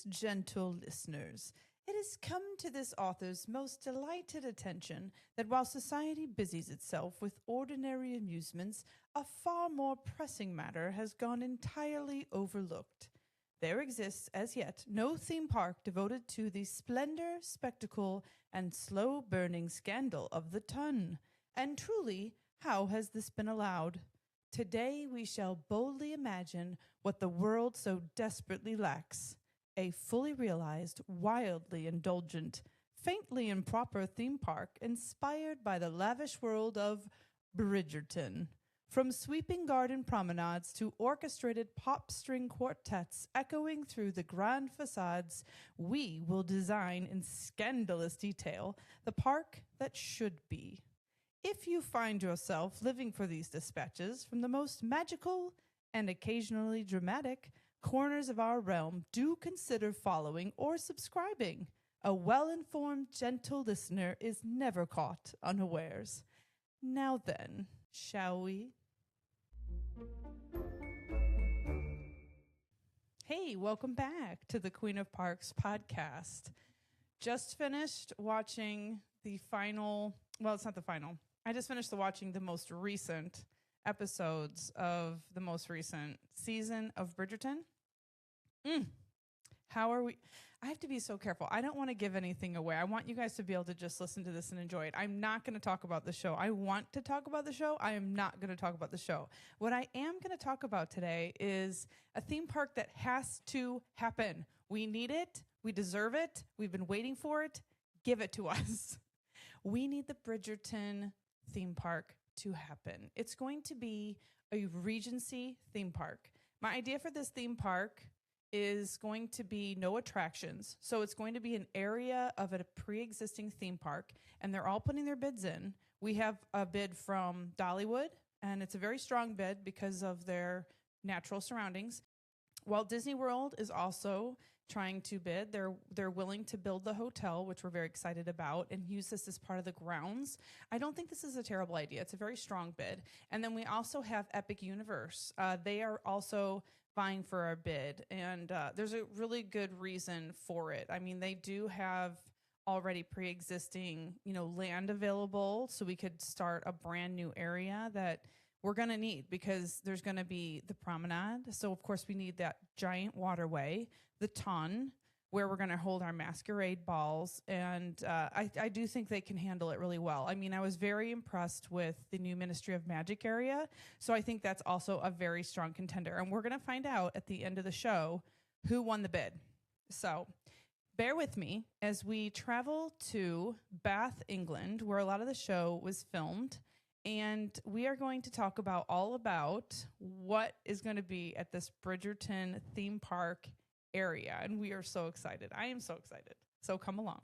Greetings, gentle listeners. It has come to this author's most delighted attention that while society busies itself with ordinary amusements, a far more pressing matter has gone entirely overlooked. There exists, as yet, no theme park devoted to the splendor, spectacle, and slow-burning scandal of the ton. And truly, how has this been allowed? Today we shall boldly imagine what the world so desperately lacks: a fully realized, wildly indulgent, faintly improper theme park inspired by the lavish world of Bridgerton. From sweeping garden promenades to orchestrated pop string quartets echoing through the grand facades, we will design in scandalous detail the park that should be. If you find yourself living for these dispatches from the most magical and occasionally dramatic corners of our realm, do consider following or subscribing. A well-informed, gentle listener is never caught unawares. Now then, shall we? Hey, welcome back to the Queen of Parks podcast. Just finished watching the final, well, it's not the final. I just finished watching the most recent episodes of the most recent season of Bridgerton. How are we? I have to be so careful. I don't want to give anything away. I want you guys to be able to just listen to this and enjoy it. I'm not going to talk about the show. I want to talk about the show. I am not going to talk about the show. What I am going to talk about today is a theme park that has to happen. We need it. We deserve it. We've been waiting for it. Give it to us. We need the Bridgerton theme park to happen. It's going to be a Regency theme park. My idea for this theme park is going to be no attractions. So it's going to be an area of a pre-existing theme park, and they're all putting their bids in. We have a bid from Dollywood, and it's a very strong bid because of their natural surroundings. Walt Disney World is also trying to bid. They're willing to build the hotel, which we're very excited about, and use this as part of the grounds. I don't think this is a terrible idea. It's a very strong bid. And then we also have Epic Universe. They are also vying for our bid, and there's a really good reason for it. I mean, they do have already pre-existing, land available, so we could start a brand new area that we're going to need because there's going to be the promenade. So, of course, we need that giant waterway, the ton, where we're going to hold our masquerade balls. And I do think they can handle it really well. I mean, I was very impressed with the new Ministry of Magic area. So I think that's also a very strong contender. And we're going to find out at the end of the show who won the bid. So bear with me as we travel to Bath, England, where a lot of the show was filmed. And we are going to talk about all about what is going to be at this Bridgerton theme park area. And we are so excited. I am so excited. So come along.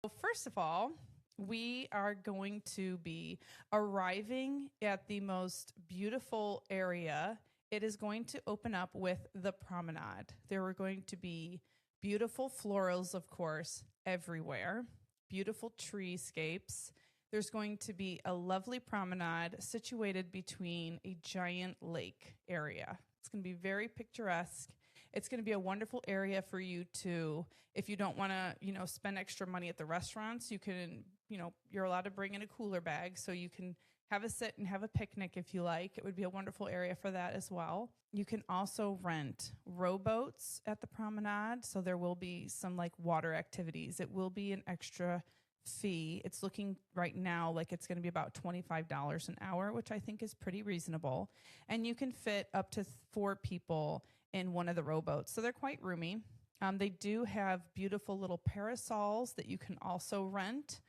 Well, first of all, we are going to be arriving at the most beautiful area. It is going to open up with the promenade. There are going to be beautiful florals, of course, everywhere. Beautiful treescapes. There's going to be a lovely promenade situated between a giant lake area. It's going to be very picturesque. It's going to be a wonderful area for you to, if you don't want to, spend extra money at the restaurants, you can, you're allowed to bring in a cooler bag so you can have a sit and have a picnic if you like. It would be a wonderful area for that as well. You can also rent rowboats at the promenade, so there will be some water activities. It will be an extra fee. It's looking right now like it's going to be about $25 an hour, which I think is pretty reasonable. And you can fit up to 4 people in one of the rowboats. So they're quite roomy. They do have beautiful little parasols that you can also rent.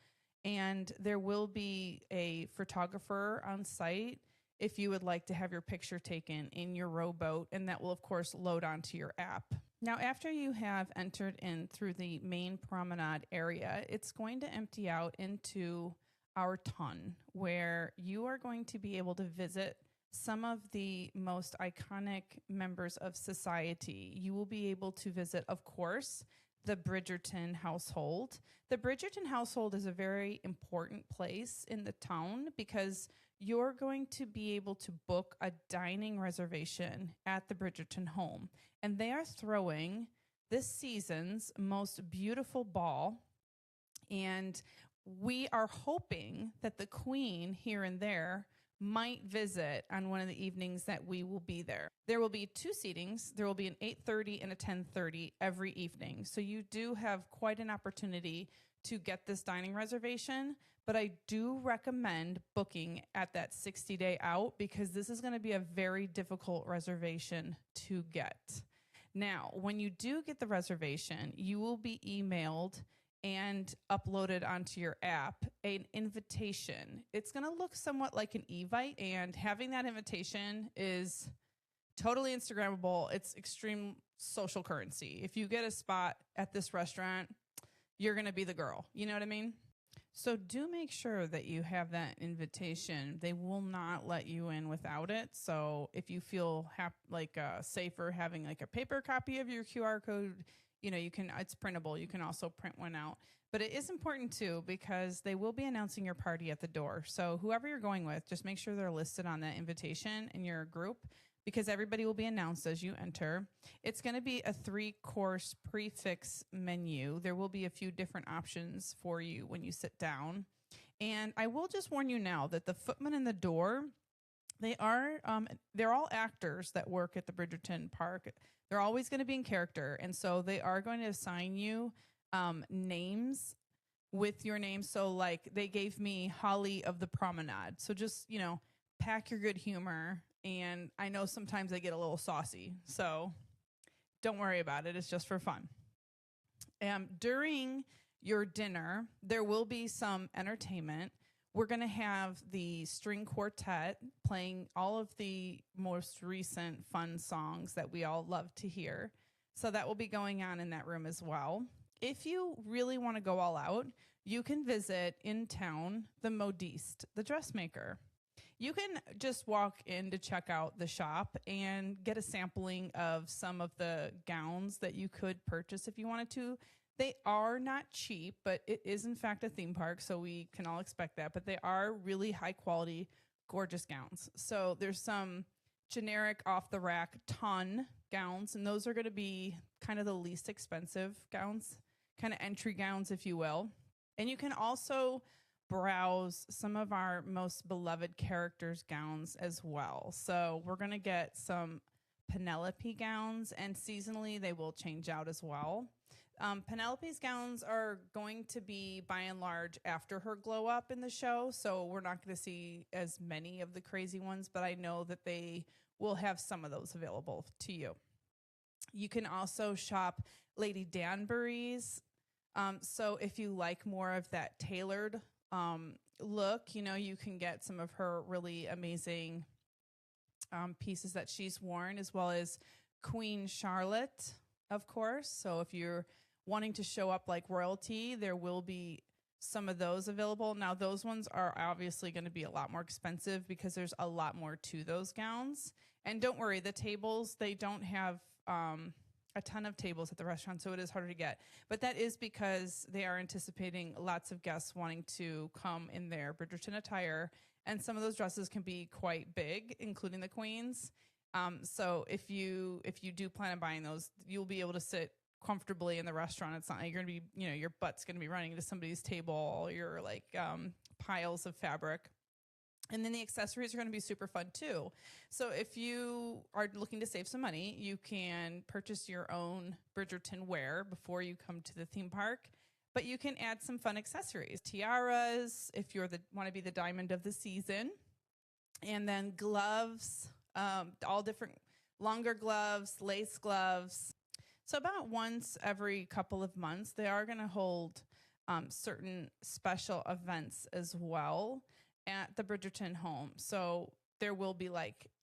And there will be a photographer on site if you would like to have your picture taken in your rowboat. And that will, of course, load onto your app. Now, after you have entered in through the main promenade area, it's going to empty out into our ton, where you are going to be able to visit some of the most iconic members of society. You will be able to visit, of course, the Bridgerton household. The Bridgerton household is a very important place in the town because you're going to be able to book a dining reservation at the Bridgerton home. And they are throwing this season's most beautiful ball. And we are hoping that the queen here and there might visit on one of the evenings that we will be there. There will be 2 seatings. There will be an 8:30 and a 10:30 every evening. So you do have quite an opportunity to get this dining reservation, but I do recommend booking at that 60-day out because this is going to be a very difficult reservation to get. Now, when you do get the reservation, you will be emailed and uploaded onto your app an invitation. It's going to look somewhat like an Evite, and having that invitation is totally Instagrammable. It's extreme social currency. If you get a spot at this restaurant, you're going to be the girl. You know what I mean? So do make sure that you have that invitation. They will not let you in without it. So if you feel safer having like a paper copy of your QR code, you can, it's printable. You can also print one out. But it is important too because they will be announcing your party at the door. So whoever you're going with, just make sure they're listed on that invitation in your group because everybody will be announced as you enter. It's going to be a 3-course prefix menu. There will be a few different options for you when you sit down. And I will just warn you now that the footman in the door, they're all actors that work at the Bridgerton Park. They're always going to be in character. And so they are going to assign you names with your name. So like they gave me Holly of the Promenade. So just, pack your good humor. And I know sometimes I get a little saucy. So don't worry about it. It's just for fun. During your dinner, there will be some entertainment. We're going to have the string quartet playing all of the most recent fun songs that we all love to hear. So that will be going on in that room as well. If you really want to go all out, you can visit in town the modiste, the dressmaker. You can just walk in to check out the shop and get a sampling of some of the gowns that you could purchase if you wanted to. They are not cheap, but it is in fact a theme park, so we can all expect that. But they are really high quality, gorgeous gowns. So there's some generic off the rack ton gowns, and those are going to be kind of the least expensive gowns, kind of entry gowns, if you will. And you can also browse some of our most beloved characters' gowns as well. So we're going to get some Penelope gowns, and seasonally they will change out as well. Penelope's gowns are going to be, by and large, after her glow up in the show, so we're not going to see as many of the crazy ones, but I know that they will have some of those available to you. You can also shop Lady Danbury's. So if you like more of that tailored look, you can get some of her really amazing pieces that she's worn, as well as Queen Charlotte, of course. So if you're wanting to show up like royalty, there will be some of those available. Now, those ones are obviously going to be a lot more expensive because there's a lot more to those gowns. And don't worry, the tables, they don't have a ton of tables at the restaurant, so it is harder to get. But that is because they are anticipating lots of guests wanting to come in their Bridgerton attire, and some of those dresses can be quite big, including the queen's. So if you do plan on buying those, you'll be able to sit comfortably in the restaurant. It's not like you're going to be, your butt's going to be running into somebody's table, your piles of fabric. And then the accessories are going to be super fun too. So if you are looking to save some money, you can purchase your own Bridgerton wear before you come to the theme park. But you can add some fun accessories, tiaras, if you're want to be the diamond of the season, and then gloves, all different longer gloves, lace gloves. So about once every couple of months, they are going to hold certain special events as well at the Bridgerton home. So there will be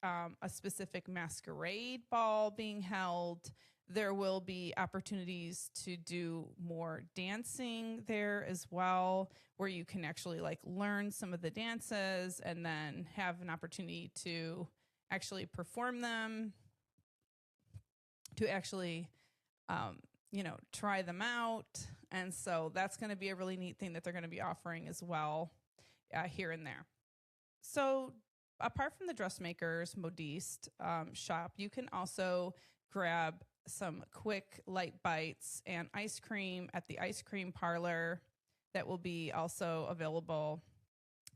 a specific masquerade ball being held. There will be opportunities to do more dancing there as well, where you can actually learn some of the dances and then have an opportunity to actually perform them, to actually, try them out. And so that's going to be a really neat thing that they're going to be offering as well here and there. So apart from the dressmakers, modiste shop, you can also grab some quick light bites and ice cream at the ice cream parlor that will be also available.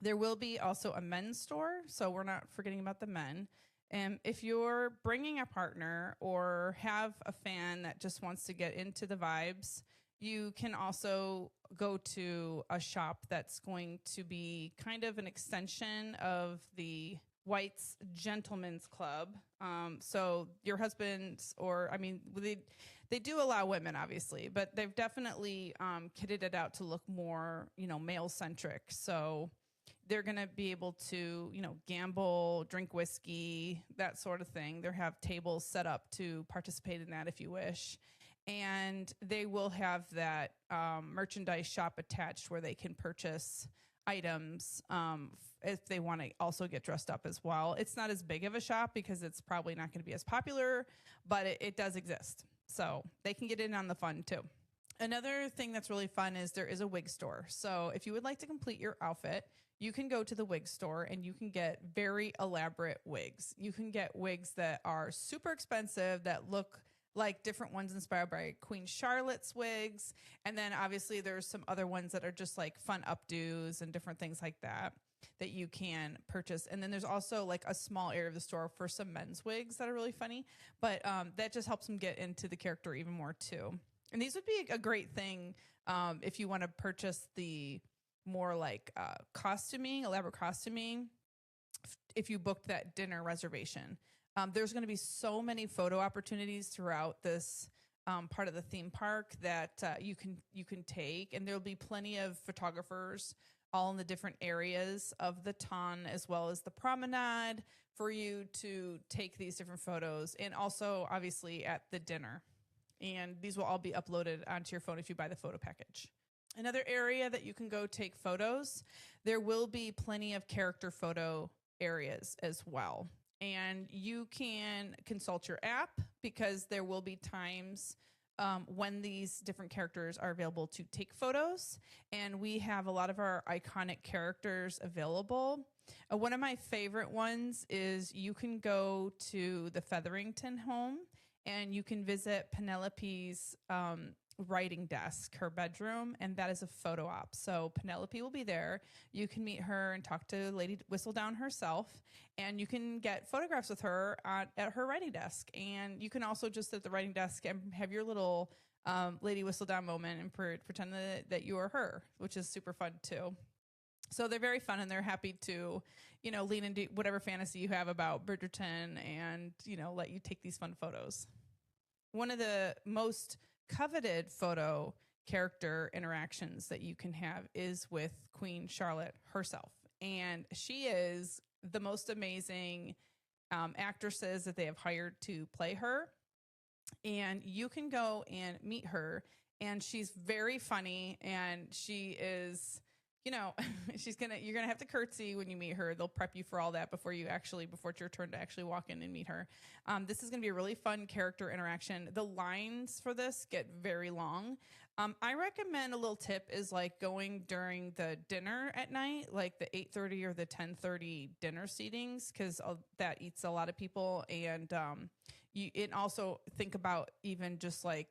There will be also a men's store, so we're not forgetting about the men. And if you're bringing a partner or have a fan that just wants to get into the vibes, you can also go to a shop that's going to be kind of an extension of the White's Gentlemen's Club. So your husbands, or I mean, they do allow women, obviously, but they've definitely kitted it out to look more, male centric. So they're going to be able to, gamble, drink whiskey, that sort of thing. They have tables set up to participate in that if you wish. And they will have that merchandise shop attached where they can purchase items if they want to also get dressed up as well. It's not as big of a shop because it's probably not going to be as popular, but it does exist. So they can get in on the fun too. Another thing that's really fun is there is a wig store. So if you would like to complete your outfit, you can go to the wig store and you can get very elaborate wigs. You can get wigs that are super expensive that look like different ones inspired by Queen Charlotte's wigs. And then obviously there's some other ones that are just like fun updos and different things like that you can purchase. And then there's also like a small area of the store for some men's wigs that are really funny, but that just helps them get into the character even more too. And these would be a great thing if you want to purchase the more like costuming, elaborate costuming, if you booked that dinner reservation. There's going to be so many photo opportunities throughout this part of the theme park that you can take, and there'll be plenty of photographers all in the different areas of the ton as well as the promenade for you to take these different photos, and also obviously at the dinner. And these will all be uploaded onto your phone if you buy the photo package. Another area that you can go take photos, there will be plenty of character photo areas as well. And you can consult your app because there will be times when these different characters are available to take photos. And we have a lot of our iconic characters available. One of my favorite ones is you can go to the Featherington home and you can visit Penelope's writing desk, her bedroom, and that is a photo op. So Penelope will be there. You can meet her and talk to Lady Whistledown herself, and you can get photographs with her at her writing desk. And you can also just at the writing desk and have your little Lady Whistledown moment and pretend that you are her, which is super fun too. So they're very fun, and they're happy to, lean into whatever fantasy you have about Bridgerton and, let you take these fun photos. One of the most coveted photo character interactions that you can have is with Queen Charlotte herself. And she is the most amazing actresses that they have hired to play her. And you can go and meet her, and she's very funny, and she is, you're gonna have to curtsy when you meet her. They'll prep you for all that before it's your turn to actually walk in and meet her. This is gonna be a really fun character interaction. The lines for this get very long. I recommend a little tip is like going during the dinner at night, like the 8:30 or the 10:30 dinner seatings, because that eats a lot of people. And and also think about even just like,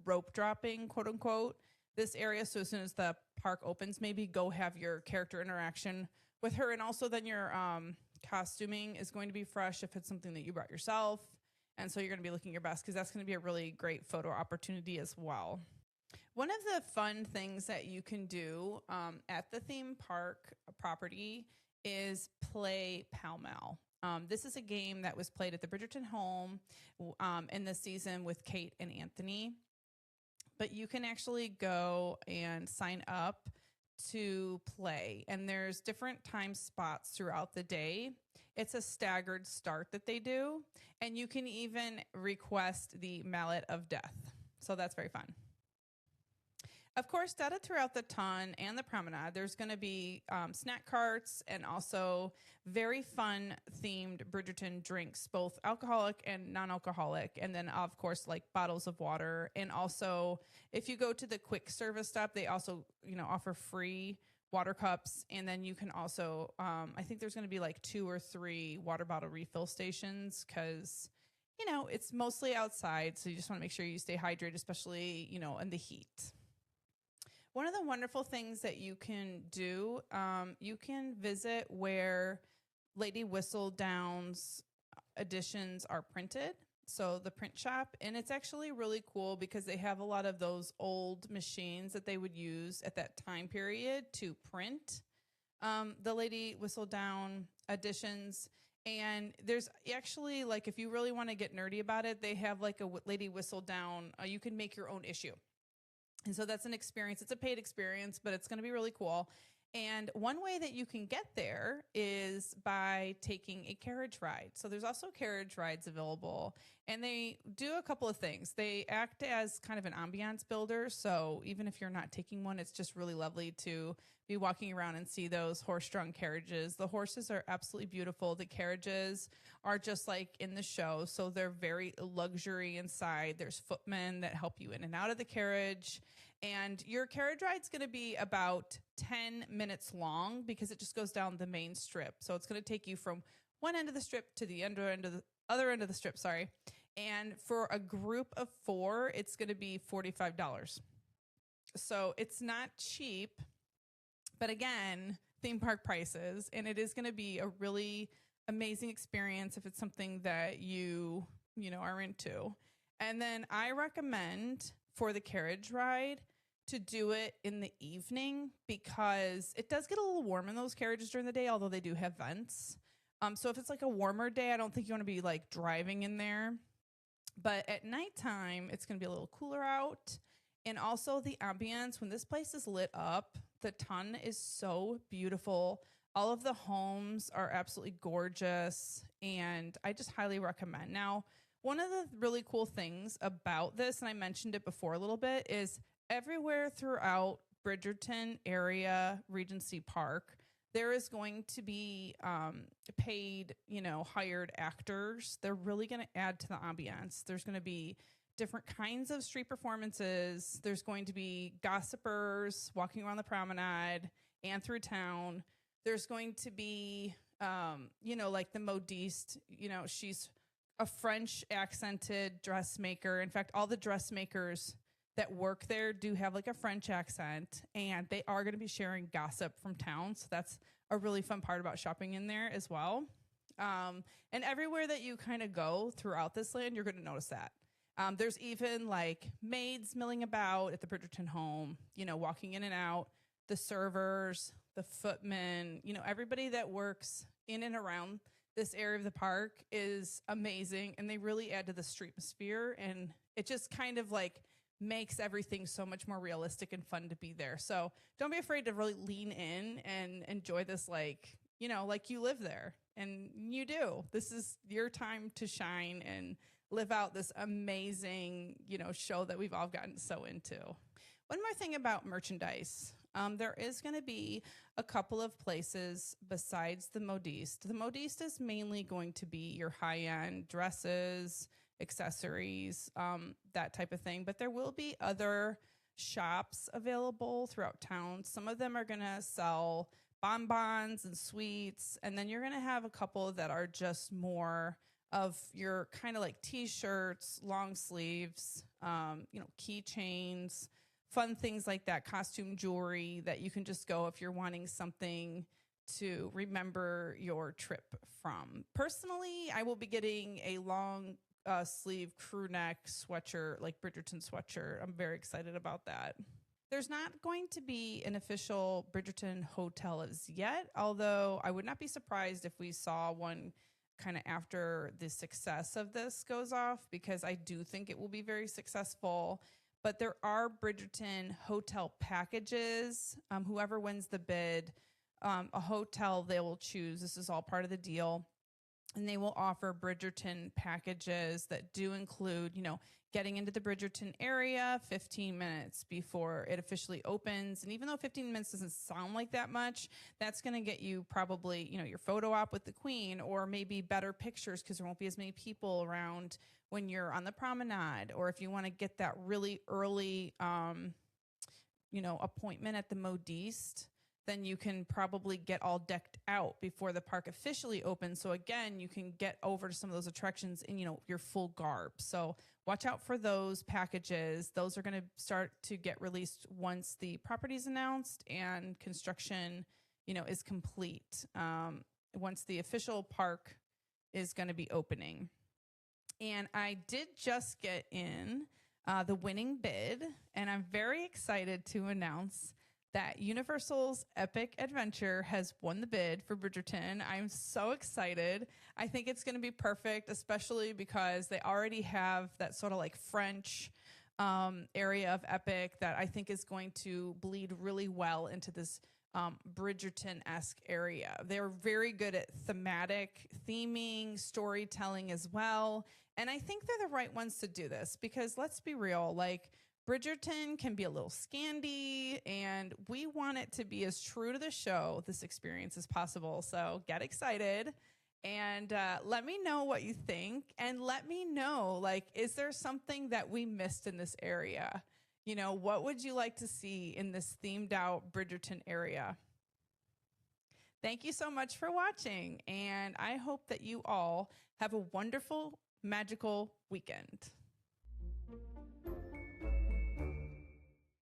rope dropping, quote unquote, this area. So as soon as the park opens, maybe go have your character interaction with her. And also then your costuming is going to be fresh if it's something that you brought yourself. And so you're going to be looking your best because that's going to be a really great photo opportunity as well. One of the fun things that you can do at the theme park property is play Pall Mall. This is a game that was played at the Bridgerton home in the season with Kate and Anthony. But you can actually go and sign up to play. And there's different time spots throughout the day. It's a staggered start that they do. And you can even request the Mallet of Death. So that's very fun. Of course, dotted throughout the ton and the promenade, there's going to be snack carts and also very fun themed Bridgerton drinks, both alcoholic and non-alcoholic. And then, of course, like bottles of water. And also, if you go to the quick service stop, they also, offer free water cups. And then you can also, I think there's going to be like 2 or 3 water bottle refill stations because, it's mostly outside, so you just want to make sure you stay hydrated, especially, in the heat. One of the wonderful things that you can do, you can visit where Lady Whistledown's editions are printed. So the print shop, and it's actually really cool because they have a lot of those old machines that they would use at that time period to print the Lady Whistledown editions. And there's actually, like, if you really want to get nerdy about it, they have like a Lady Whistledown, you can make your own issue. And so that's an experience. It's a paid experience, but it's going to be really cool. And one way that you can get there is by taking a carriage ride. So there's also carriage rides available, and they do a couple of things. They act as kind of an ambiance builder. So even if you're not taking one, it's just really lovely to be walking around and see those horse-drawn carriages. The horses are absolutely beautiful. The carriages are just like in the show. So they're very luxury inside. There's footmen that help you in and out of the carriage. And your carriage ride's going to be about 10 minutes long because it just goes down the main strip. So it's going to take you from one end of the strip to the other end of the strip, sorry. And for a group of 4, it's going to be $45. So it's not cheap, but again, theme park prices, and it is going to be a really amazing experience if it's something that you are into. And then I recommend for the carriage ride to do it in the evening because it does get a little warm in those carriages during the day, although they do have vents. So if it's like a warmer day, I don't think you want to be like driving in there. But at nighttime, it's going to be a little cooler out. And also the ambience, when this place is lit up, the ton is so beautiful. All of the homes are absolutely gorgeous, and I just highly recommend. Now, one of the really cool things about this, and I mentioned it before a little bit, is everywhere throughout Bridgerton area Regency Park, there is going to be paid, hired actors. They're really going to add to the ambiance. There's going to be different kinds of street performances. There's going to be gossipers walking around the promenade and through town. There's going to be, like the modiste, she's a French accented dressmaker. In fact, all the dressmakers that work there do have like a French accent, and they are going to be sharing gossip from town. So that's a really fun part about shopping in there as well. And everywhere that you kind of go throughout this land, you're going to notice that. There's even like maids milling about at the Bridgerton home, walking in and out, the servers, the footmen, everybody that works in and around this area of the park is amazing. And they really add to the street atmosphere, and it just kind of like makes everything so much more realistic and fun to be there. So don't be afraid to really lean in and enjoy this like you live there, and you do. This is your time to shine and live out this amazing, show that we've all gotten so into. One more thing about merchandise. There is going to be a couple of places besides the modiste. The modiste is mainly going to be your high-end dresses, accessories, that type of thing. But there will be other shops available throughout town. Some of them are going to sell bonbons and sweets. And then you're going to have a couple that are just more of your kind of like T-shirts, long sleeves, keychains, fun things like that, costume jewelry that you can just go if you're wanting something to remember your trip from. Personally, I will be getting a long sleeve crew neck sweatshirt, like Bridgerton sweatshirt. I'm very excited about that. There's not going to be an official Bridgerton hotel as yet, although I would not be surprised if we saw one kind of after the success of this goes off, because I do think it will be very successful. But there are Bridgerton hotel packages. Whoever wins the bid, a hotel they will choose. This is all part of the deal. And they will offer Bridgerton packages that do include, getting into the Bridgerton area 15 minutes before it officially opens. And even though 15 minutes doesn't sound like that much, that's going to get you probably, your photo op with the Queen, or maybe better pictures because there won't be as many people around when you're on the promenade, or if you want to get that really early, appointment at the modiste. then you can probably get all decked out before the park officially opens. So again, you can get over to some of those attractions in, your full garb. So watch out for those packages. Those are going to start to get released once the property is announced and construction, is complete. Once the official park is going to be opening. And I did just get in the winning bid, and I'm very excited to announce that Universal's Epic Adventure has won the bid for Bridgerton. I'm so excited. I think it's going to be perfect, especially because they already have that sort of like French area of Epic that I think is going to bleed really well into this Bridgerton-esque area. They're very good at thematic theming, storytelling as well. And I think they're the right ones to do this because let's be real, like Bridgerton can be a little Scandi and we want it to be as true to the show, this experience as possible. So get excited and let me know what you think and let me know, like, is there something that we missed in this area? What would you like to see in this themed out Bridgerton area? Thank you so much for watching, and I hope that you all have a wonderful, magical weekend.